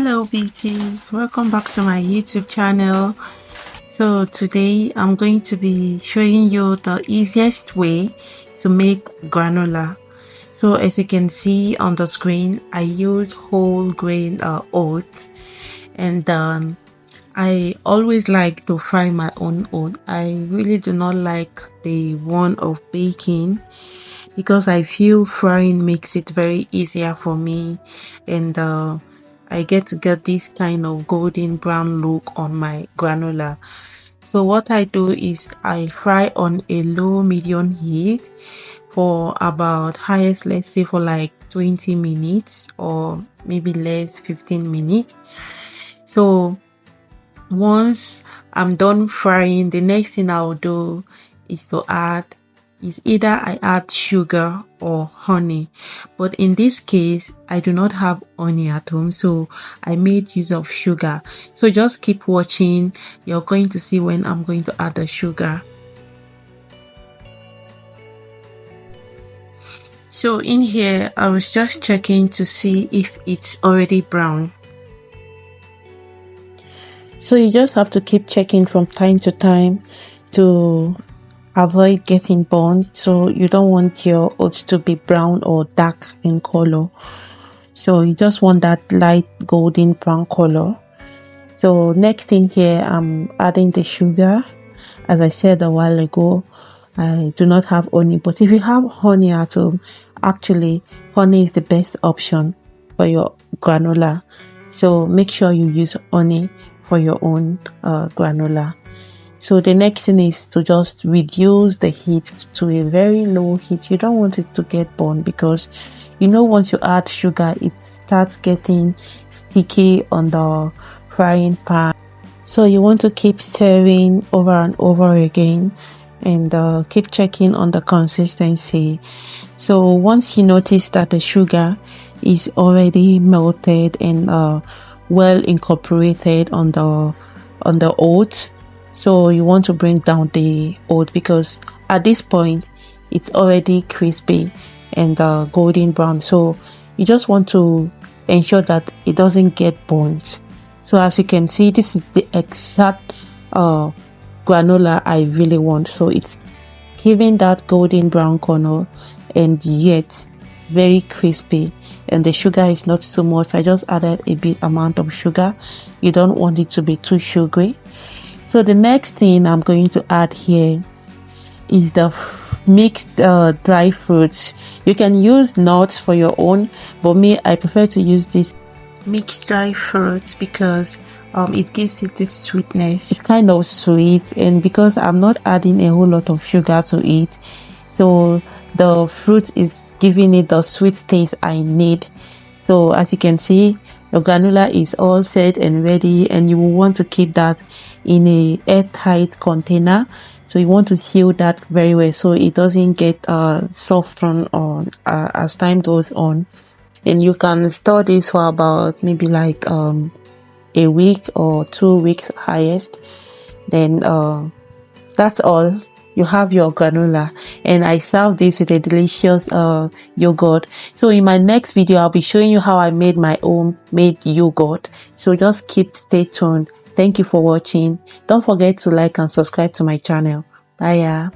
Hello beauties, welcome back to my YouTube channel. So today I'm going to be showing you the easiest way to make granola. So as you can see on the screen, I use whole grain oats, and I always like to fry my own oat. I really do not like the one of baking because I feel frying makes it very easier for me, and I get to get this kind of golden brown look on my granola. So what I do is I fry on a low medium heat for about highest, let's say for like 20 minutes or maybe less, 15 minutes. So once I'm done frying, the next thing I'll do is either I add sugar or honey, but in this case I do not have honey at home, so I made use of sugar. So just keep watching, you're going to see when I'm going to add the sugar. So in here I was just checking to see if it's already brown. So you just have to keep checking from time to time to avoid getting burnt. So you don't want your oats to be brown or dark in color. So you just want that light golden brown color. So next in here, I'm adding the sugar. As I said a while ago, I do not have honey, but if you have honey at home, actually honey is the best option for your granola. So make sure you use honey for your own granola. So the next thing is to just reduce the heat to a very low heat. You don't want it to get burned because once you add sugar, it starts getting sticky on the frying pan. So you want to keep stirring over and over again and keep checking on the consistency. So once you notice that the sugar is already melted and well incorporated on the oats, so you want to bring down the oat because at this point it's already crispy and golden brown. So you just want to ensure that it doesn't get burnt. So as you can see, this is the exact granola I really want. So it's giving that golden brown color and yet very crispy, and the sugar is not too much. I just added a bit amount of sugar. You don't want it to be too sugary. So the next thing I'm going to add here is the mixed dry fruits. You can use nuts for your own, but me, I prefer to use this mixed dry fruits because it gives it this sweetness. It's kind of sweet, and because I'm not adding a whole lot of sugar to it, so the fruit is giving it the sweet taste I need. So as you can see, your granola is all set and ready, and you will want to keep that in a airtight container. So you want to seal that very well so it doesn't get soft on as time goes on. And you can store this for about maybe like a week or 2 weeks highest. Then that's all. You have your granola, and I serve this with a delicious yogurt. So in my next video I'll be showing you how I made my own made yogurt. So just stay tuned. Thank you for watching. Don't forget to like and subscribe to my channel. Bye.